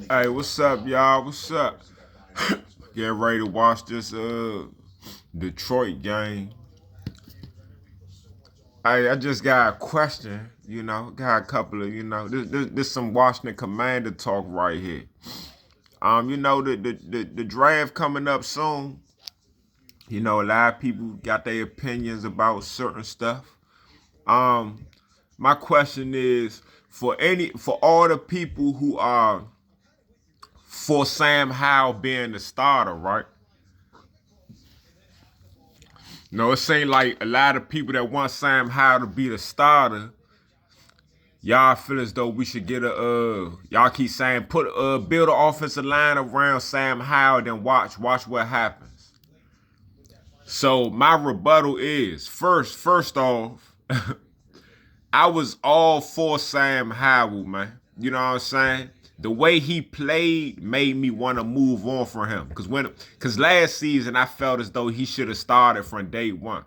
Hey, what's up, y'all? What's up? Getting ready to watch this Detroit game. I just got a question, got a couple of, this some Washington Commander talk right here. The draft coming up soon. A lot of people got their opinions about certain stuff. Um, my question is for all the people who are for Sam Howell being the starter, right? No, it seems like a lot of people that want Sam Howell to be the starter, y'all feel as though we should get y'all keep saying build an offensive line around Sam Howell, then watch what happens. So my rebuttal is first off, I was all for Sam Howell, man. You know what I'm saying? The way he played made me want to move on from him. Cause last season I felt as though he should have started from day one.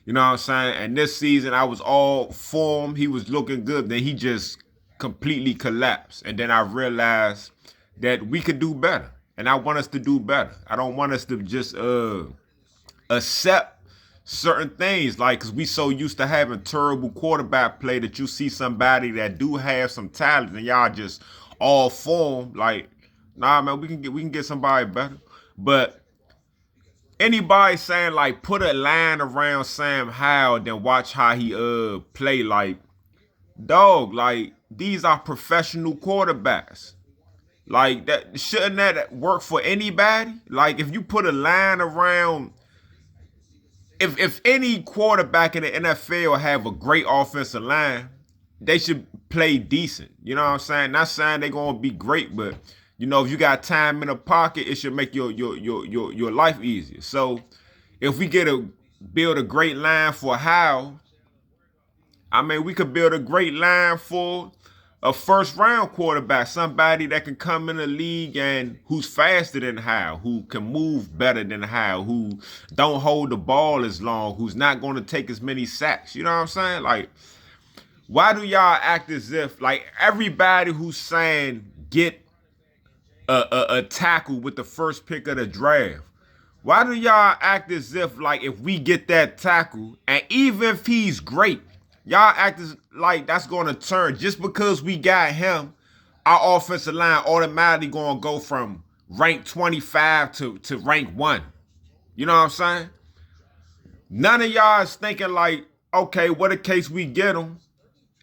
You know what I'm saying? And this season I was all for him. He was looking good. Then he just completely collapsed. And then I realized that we could do better. And I want us to do better. I don't want us to just accept certain things, like, because we so used to having terrible quarterback play that you see somebody that do have some talent and y'all just all for him. Like, nah, man, we can get somebody better. But anybody saying like put a line around Sam Howell, then watch how he play, like, dog, like, these are professional quarterbacks. Like, that shouldn't that work for anybody? Like, if you put a line around, if any quarterback in the NFL have a great offensive line, they should play decent. You know what I'm saying? Not saying they're gonna be great, but if you got time in the pocket, it should make your life easier. So if we build a great line for Howell, I mean, we could build a great line for a first round quarterback, somebody that can come in the league and who's faster than Howell, who can move better than Howell, who don't hold the ball as long, who's not going to take as many sacks. You know what I'm saying? Like, why do y'all act as if, like, everybody who's saying get a tackle with the first pick of the draft, why do y'all act as if, like, if we get that tackle, and even if he's great, y'all act as like that's going to turn, just because we got him, our offensive line automatically going to go from rank 25 to rank 1. You know what I'm saying? None of y'all is thinking like, okay, what a case we get him,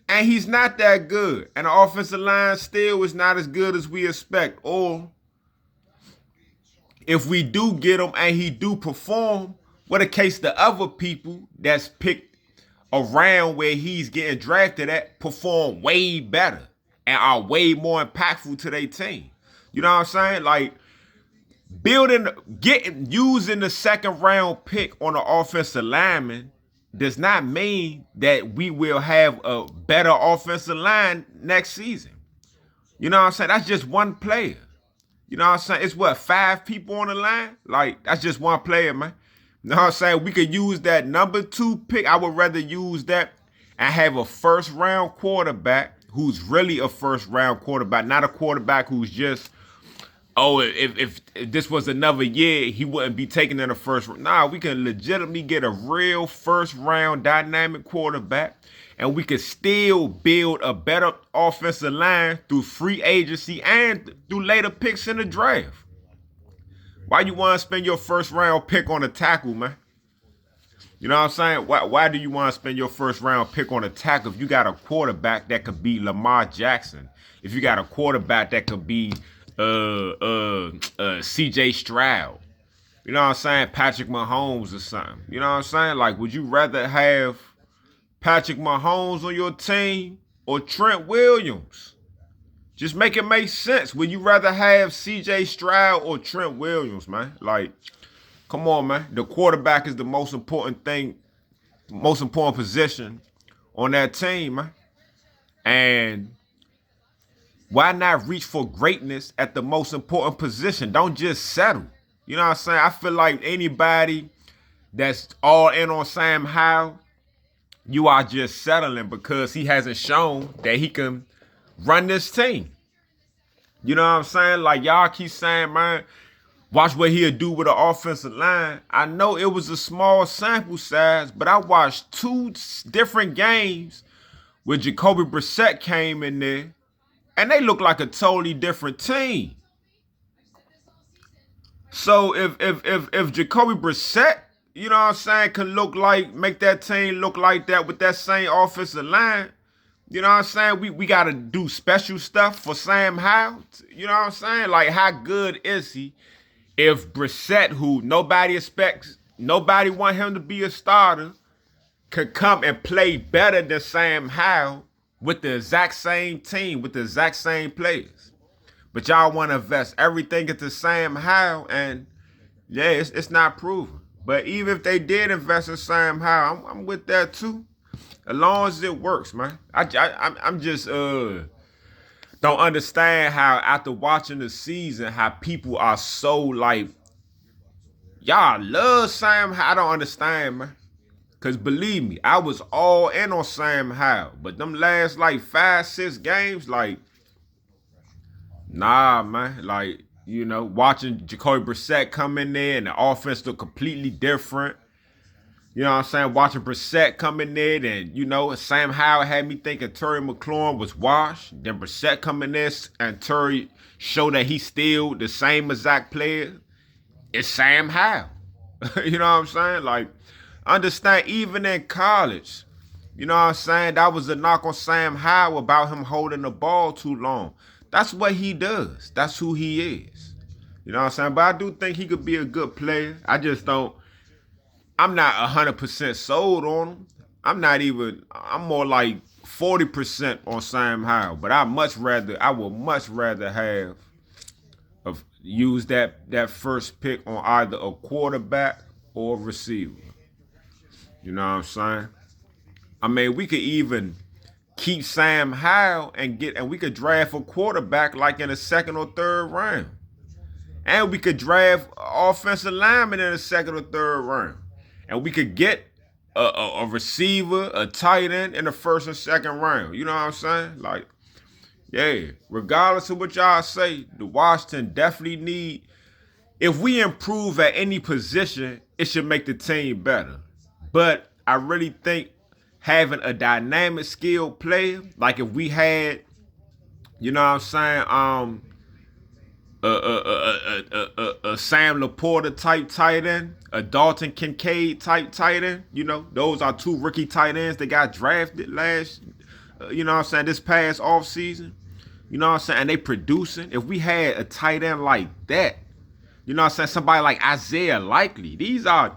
and he's not that good, and the offensive line still is not as good as we expect. Or if we do get him and he do perform, what a case the other people that's picked around where he's getting drafted at perform way better and are way more impactful to their team. You know what I'm saying? Like, using the second round pick on the offensive lineman does not mean that we will have a better offensive line next season. You know what I'm saying? That's just one player. You know what I'm saying? It's what, 5 people on the line? Like, that's just one player, man. You know what I'm saying? We could use that number 2 pick. I would rather use that and have a first round quarterback who's really a first round quarterback, not a quarterback who's just, oh, if this was another year, he wouldn't be taken in the first round. Nah, we can legitimately get a real first round dynamic quarterback, and we could still build a better offensive line through free agency and through later picks in the draft. Why you want to spend your first round pick on a tackle, man? You know what I'm saying? Why do you want to spend your first round pick on a tackle if you got a quarterback that could be Lamar Jackson? If you got a quarterback that could be CJ Stroud, you know what I'm saying? Patrick Mahomes or something. You know what I'm saying? Like, would you rather have Patrick Mahomes on your team or Trent Williams? Just make it make sense. Would you rather have CJ Stroud or Trent Williams, man? Like, come on, man. The quarterback is the most important thing, most important position on that team, man. And why not reach for greatness at the most important position? Don't just settle. You know what I'm saying? I feel like anybody that's all in on Sam Howell, you are just settling because he hasn't shown that he can run this team. You know what I'm saying? Like y'all keep saying, man, watch what he'll do with the offensive line. I know it was a small sample size, but I watched two different games where Jacoby Brissett came in there, and they look like a totally different team. So if Jacoby Brissett, you know what I'm saying, can make that team look like that with that same offensive line, you know what I'm saying? We gotta do special stuff for Sam Howell. You know what I'm saying? Like, how good is he if Brissett, who nobody expects, nobody want him to be a starter, could come and play better than Sam Howell with the exact same team, with the exact same players. But y'all want to invest everything into Sam Howell, and yeah, it's not proven. But even if they did invest in Sam Howell, I'm with that too. As long as it works, man. I'm just don't understand how after watching the season, how people are so like, y'all love Sam Howell. I don't understand, man. Cause believe me, I was all in on Sam Howell. But them last like 5-6 games, like, nah, man. Like, you know, watching Jacoby Brissett come in there and the offense look completely different. You know what I'm saying? Watching Brissett come in there, and, you know, Sam Howell had me thinking Terry McLaurin was washed. Then Brissett come in there and Terry showed that he's still the same exact player. It's Sam Howell. You know what I'm saying? Like, understand, even in college, you know what I'm saying? That was a knock on Sam Howell about him holding the ball too long. That's what he does. That's who he is. You know what I'm saying? But I do think he could be a good player. I just don't. I'm not 100% sold on him. I'm more like 40% on Sam Howell. But I would much rather have used that first pick on either a quarterback or a receiver. You know what I'm saying? I mean, we could even keep Sam Howell and we could draft a quarterback like in the 2nd or 3rd round. And we could draft offensive lineman in the 2nd or 3rd round. And we could get a receiver, a tight end in the 1st and 2nd round. You know what I'm saying? Like, yeah, regardless of what y'all say, the Washington definitely need, if we improve at any position, it should make the team better. But I really think having a dynamic skilled player, like if we had, you know what I'm saying, a Sam Laporta type tight end, a Dalton Kincaid type tight end. You know, those are 2 rookie tight ends that got drafted this past offseason. You know what I'm saying? And they producing. If we had a tight end like that, you know what I'm saying? Somebody like Isaiah Likely. These are,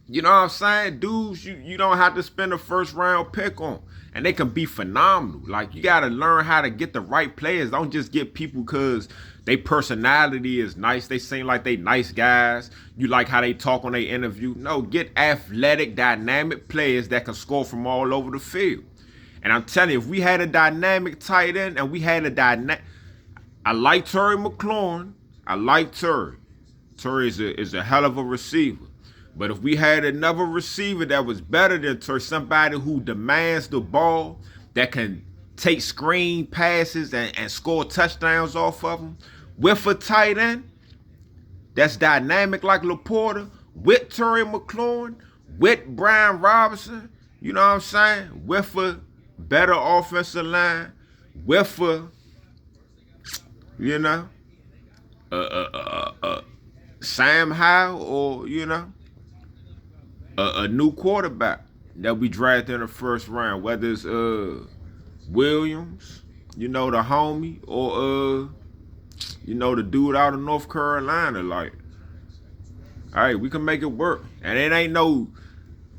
you know what I'm saying? Dudes you don't have to spend a 1st round pick on. And they can be phenomenal. Like, you got to learn how to get the right players. Don't just get people because their personality is nice. They seem like they nice guys. You like how they talk on their interview. No, get athletic, dynamic players that can score from all over the field. And I'm telling you, if we had a dynamic tight end and we had I like Terry McLaurin. I like Terry. Terry is a hell of a receiver. But if we had another receiver that was better than Terry, somebody who demands the ball, that can take screen passes and score touchdowns off of them, with a tight end that's dynamic like Laporta, with Terry McLaurin, with Brian Robinson, you know what I'm saying? With a better offensive line, with Sam Howell, or, a new quarterback that we drafted in the 1st round, whether it's Williams, the homie, or the dude out of North Carolina. Like, all right, we can make it work. And it ain't no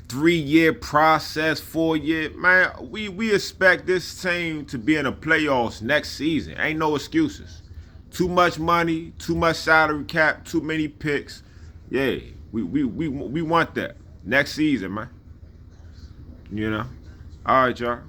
3-year process, 4-year. Man, we expect this team to be in the playoffs next season. Ain't no excuses. Too much money, too much salary cap, too many picks. Yeah, we want that next season, man. All right, y'all.